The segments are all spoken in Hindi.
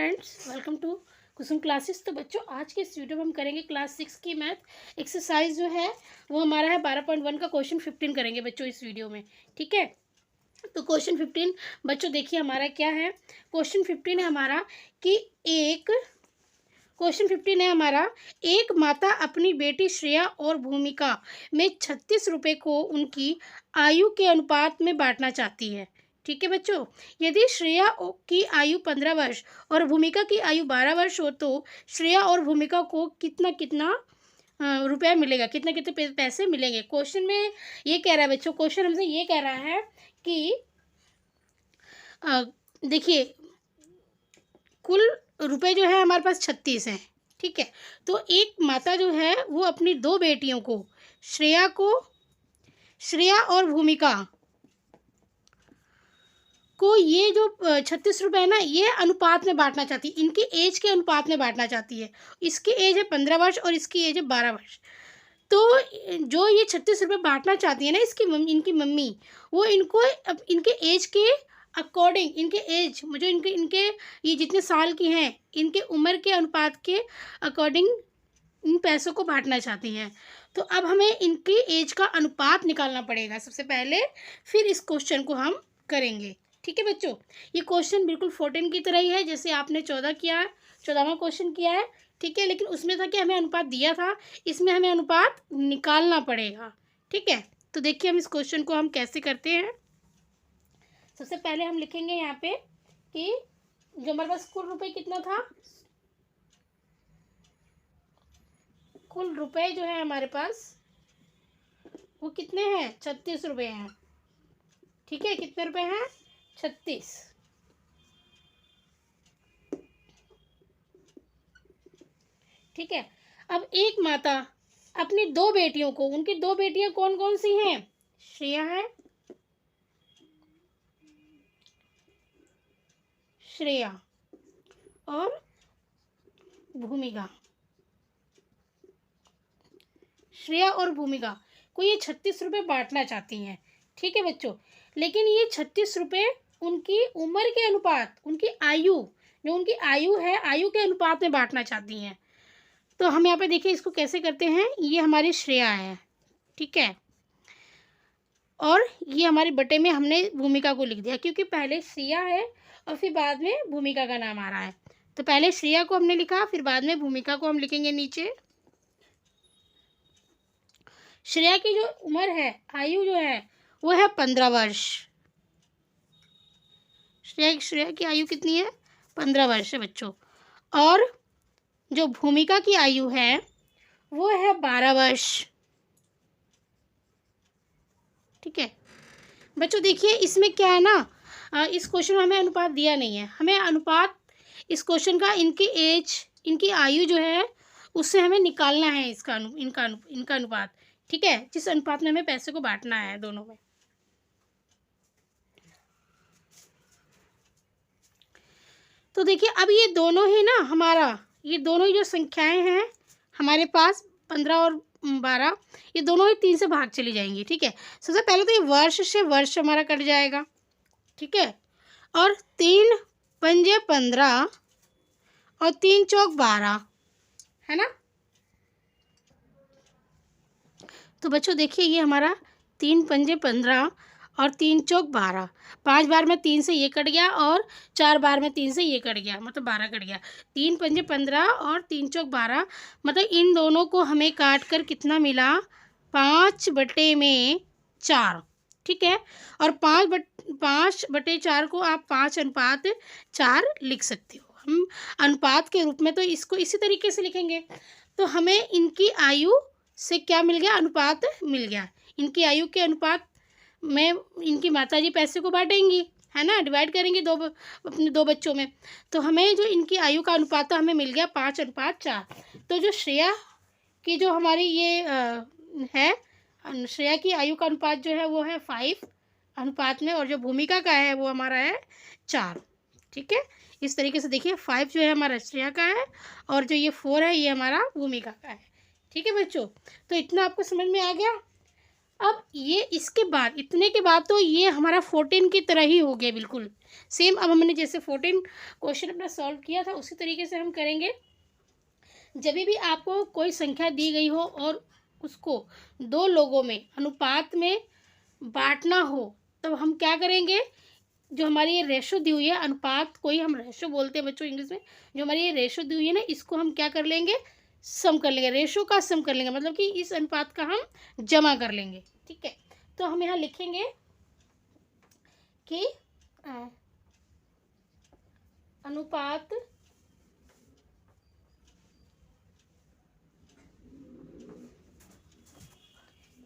Friends, welcome to Kusum classes. तो बच्चों, आज के इस वीडियो में हम करेंगे क्लास 6 की मैथ एक्सरसाइज जो है वो हमारा है 12.1 का क्वेश्चन 15 करेंगे बच्चों इस वीडियो में। ठीक है, तो क्वेश्चन 15 बच्चों देखिए हमारा क्या है। क्वेश्चन 15 है हमारा कि एक माता अपनी बेटी श्रेया और भूमिका में 36 रुपये को उनकी आयु के अनुपात में बांटना चाहती है। ठीक है बच्चों, यदि श्रेया की आयु 15 वर्ष और भूमिका की आयु 12 वर्ष हो तो श्रेया और भूमिका को कितना कितना रुपया मिलेगा, कितने कितने पैसे मिलेंगे। क्वेश्चन में ये कह रहा है बच्चों, क्वेश्चन हमसे ये कह रहा है कि देखिए कुल रुपए जो है हमारे पास 36 हैं। ठीक है, तो एक माता जो है वो अपनी दो बेटियों को श्रेया और भूमिका को ये जो 36 रुपये है ना, ये अनुपात में बांटना चाहती है, इनकी एज के अनुपात में बांटना चाहती है। इसकी एज है 15 वर्ष और इसकी एज है 12 वर्ष। तो जो ये 36 रुपये बांटना चाहती है ना इनकी मम्मी, वो इनको इनके एज के अकॉर्डिंग, इनके एज जो इनके ये जितने साल की हैं, इनके उम्र के अनुपात के अकॉर्डिंग इन पैसों को बांटना चाहती हैं। तो अब हमें इनकी एज का अनुपात निकालना पड़ेगा सबसे पहले, फिर इस क्वेश्चन को हम करेंगे। ठीक है बच्चों, ये क्वेश्चन बिल्कुल 14 की तरह ही है जैसे आपने 14वां क्वेश्चन किया है। ठीक है, लेकिन उसमें था कि हमें अनुपात दिया था, इसमें हमें अनुपात निकालना पड़ेगा। ठीक है, तो देखिए हम इस क्वेश्चन को हम कैसे करते हैं। सबसे पहले हम लिखेंगे यहाँ पे कि जो हमारे पास कुल रुपए कितना था, कुल रुपए जो है हमारे पास वो कितने हैं, 36 रुपये हैं। ठीक है, कितने रुपए हैं, 36। ठीक है, अब एक माता अपनी दो बेटियों को, उनकी दो बेटियां कौन कौन सी हैं, श्रेया है, श्रेया और भूमिका, श्रेया और भूमिका को ये 36 रुपये बांटना चाहती हैं। ठीक है बच्चों, लेकिन ये 36 रुपये उनकी उम्र के अनुपात, उनकी आयु, जो उनकी आयु है, आयु के अनुपात में बांटना चाहती हैं। तो हम यहाँ पे देखिए इसको कैसे करते हैं। ये हमारी श्रेया है, ठीक है, और ये हमारे बटे में हमने भूमिका को लिख दिया, क्योंकि पहले श्रेया है और फिर बाद में भूमिका का नाम आ रहा है। तो पहले श्रेया को हमने लिखा, फिर बाद में भूमिका को हम लिखेंगे नीचे। श्रेया की जो उम्र है, आयु जो है वो है 15 वर्ष। श्रेया की आयु कितनी है, 15 वर्ष है बच्चों। और जो भूमिका की आयु है वो है 12 वर्ष। ठीक है बच्चों, देखिए इसमें क्या है ना, इस क्वेश्चन में हमें अनुपात दिया नहीं है। हमें अनुपात इस क्वेश्चन का इनकी एज, इनकी आयु जो है उससे हमें निकालना है इनका अनुपात। ठीक है, जिस अनुपात में हमें पैसे को बांटना है दोनों में। तो देखिए अब ये दोनों ही ना ये दोनों ही जो संख्याएं हैं हमारे पास 15 और 12, ये दोनों ही 3 से भाग चली जाएंगी। ठीक है, सबसे पहले तो ये वर्ष से वर्ष हमारा कट जाएगा। ठीक है, और 3 पंजे 15 और 3 चौक 12 है ना। तो बच्चों देखिए ये हमारा 3 पंजे 15 और 3 चौक 12, 5 बार में 3 से ये कट गया और 4 बार में 3 से ये कट गया, मतलब 12 कट गया। 3 पंजे 15 और 3 चौक 12, मतलब इन दोनों को हमें काट कर कितना मिला, 5/4। ठीक है, और 5/4 को आप 5:4 लिख सकते हो। हम अनुपात के रूप में तो इसको इसी तरीके से लिखेंगे। तो हमें इनकी आयु से क्या मिल गया, अनुपात मिल गया। इनकी आयु के अनुपात में इनकी माताजी पैसे को बांटेंगी, है ना, डिवाइड करेंगी अपने दो बच्चों में। तो हमें जो इनकी आयु का अनुपात हमें मिल गया 5:4। तो जो श्रेया की जो हमारी ये है, श्रेया की आयु का अनुपात जो है वो है 5 अनुपात में, और जो भूमिका का है वो हमारा है 4। ठीक है, इस तरीके से देखिए 5 जो है हमारा श्रेया का है और जो ये 4 है ये हमारा भूमिका का है। ठीक है बच्चों, तो इतना आपको समझ में आ गया। अब ये इसके बाद, इतने के बाद तो ये हमारा 14 की तरह ही हो गया बिल्कुल सेम। अब हमने जैसे 14 क्वेश्चन अपना सॉल्व किया था उसी तरीके से हम करेंगे। जब भी आपको कोई संख्या दी गई हो और उसको दो लोगों में अनुपात में बांटना हो, तब हम क्या करेंगे, जो हमारी ये रेशो दी हुई है, अनुपात को ही हम रेशो बोलते हैं बच्चों इंग्लिश में, जो हमारी ये रेशो दी हुई है ना, इसको हम क्या कर लेंगे, सम कर लेंगे, रेशो का सम कर लेंगे, मतलब कि इस अनुपात का हम जमा कर लेंगे। ठीक है, तो हम यहाँ लिखेंगे कि अनुपात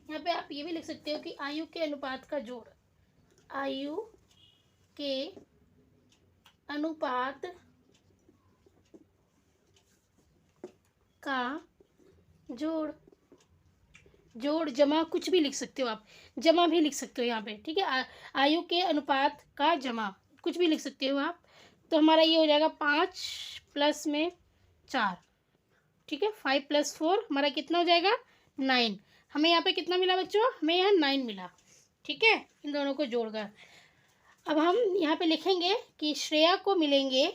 यहाँ पे आप ये भी लिख सकते हो कि आयु के अनुपात का जोड़, आयु के अनुपात का जोड़, जोड़ जमा कुछ भी लिख सकते हो आप, जमा भी लिख सकते हो यहाँ पे। ठीक है, आयु के अनुपात का जमा कुछ भी लिख सकते हो आप। तो हमारा ये हो जाएगा 5 प्लस में 4। ठीक है, 5 + 4 हमारा कितना हो जाएगा 9। हमें यहाँ पे कितना मिला बच्चों, हमें यहाँ 9 मिला। ठीक है, इन दोनों को जोड़कर अब हम यहाँ पे लिखेंगे कि श्रेया को मिलेंगे,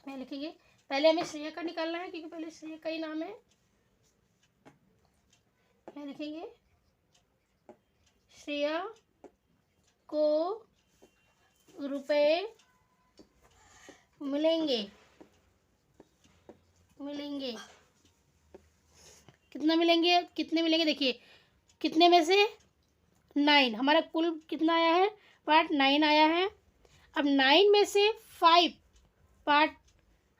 मैं लिखेंगे, पहले हमें श्रेया का निकालना है क्योंकि पहले श्रेया का ही नाम है। यहाँ लिखेंगे श्रेया को रुपए मिलेंगे, कितना मिलेंगे, कितने मिलेंगे, देखिए कितने में से 9, हमारा कुल कितना आया है, पार्ट 9 आया है। अब 9 में से 5 पार्ट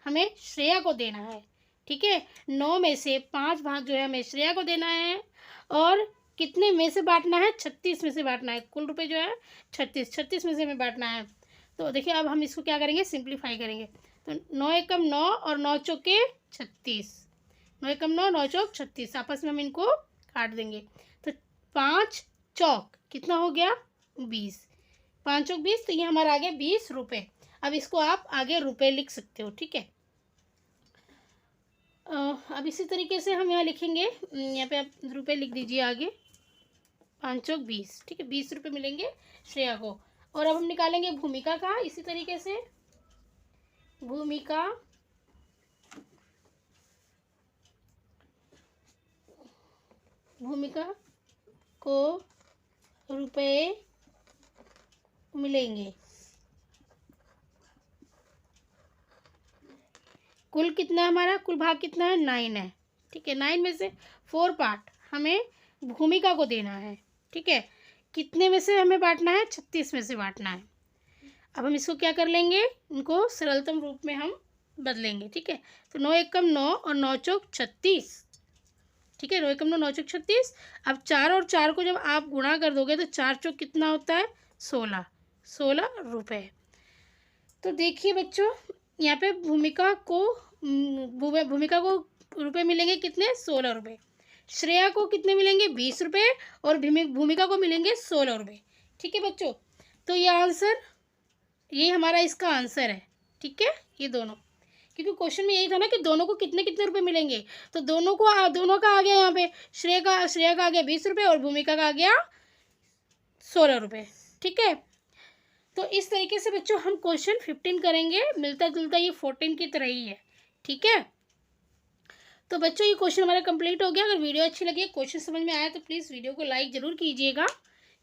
हमें श्रेया को देना है। ठीक है, 9 में से 5 भाग जो है हमें श्रेया को देना है, और कितने में से बांटना है, 36 में से बांटना है। कुल रुपए जो है 36 में से हमें बांटना है। तो देखिए अब हम इसको क्या करेंगे, सिंप्लीफाई करेंगे। तो 9 एकम 9 और 9 चौके 36, 9 एकम 9, 9 चौक 36, आपस में हम इनको काट देंगे। तो 5 चौक कितना हो गया 20, 5 चौक 20, तो ये हमारा आ गया 20 रुपये। अब इसको आप आगे रुपए लिख सकते हो। ठीक है, अब इसी तरीके से हम यहाँ लिखेंगे, यहाँ पे आप रुपए लिख दीजिए आगे, 5 चौक 20। ठीक है, 20 रुपये मिलेंगे श्रेया को। और अब हम निकालेंगे भूमिका का, इसी तरीके से भूमिका को रुपए मिलेंगे। कुल कितना है हमारा, कुल भाग कितना है 9 है। ठीक है, 9 में से 4 पार्ट हमें भूमिका को देना है। ठीक है, कितने में से हमें बांटना है, 36 में से बांटना है। अब हम इसको क्या कर लेंगे, इनको सरलतम रूप में हम बदलेंगे। ठीक है, तो 9 एकम 9 और 9 चौक 36। ठीक है, 9 एकम 9, 9 चौक 36। अब 4 और 4 को जब आप गुणा कर दोगे तो 4 चौक कितना होता है 16 रुपये। तो देखिए बच्चों, यहाँ पे भूमिका को रुपए मिलेंगे कितने, 16 रुपये। श्रेया को कितने मिलेंगे 20 रुपये, और भूमिका को मिलेंगे 16 रुपये। ठीक है बच्चों, तो ये आंसर, ये हमारा इसका आंसर है। ठीक है, ये दोनों, क्योंकि क्वेश्चन में यही था ना कि दोनों को कितने कितने रुपए मिलेंगे, तो दोनों का आ गया यहाँ पे, श्रेया का आ गया 20 रुपये और भूमिका का आ गया 16 रुपये। ठीक है, तो इस तरीके से बच्चों हम क्वेश्चन 15 करेंगे, मिलता जुलता ये 14 की तरह ही है। ठीक है, तो बच्चों ये क्वेश्चन हमारा कंप्लीट हो गया। अगर वीडियो अच्छी लगी, क्वेश्चन समझ में आया, तो प्लीज़ वीडियो को लाइक ज़रूर कीजिएगा।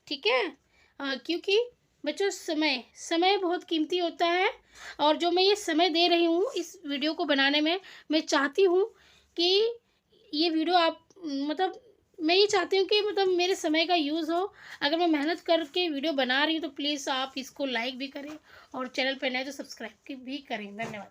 ठीक है, क्योंकि बच्चों समय बहुत कीमती होता है, और जो मैं ये समय दे रही हूँ इस वीडियो को बनाने में, मैं चाहती हूँ कि ये वीडियो आप, मतलब मैं ये चाहती हूँ कि मतलब मेरे समय का यूज़ हो। अगर मैं मेहनत करके वीडियो बना रही हूँ तो प्लीज़ आप इसको लाइक भी करें, और चैनल पर नए तो सब्सक्राइब भी करें। धन्यवाद।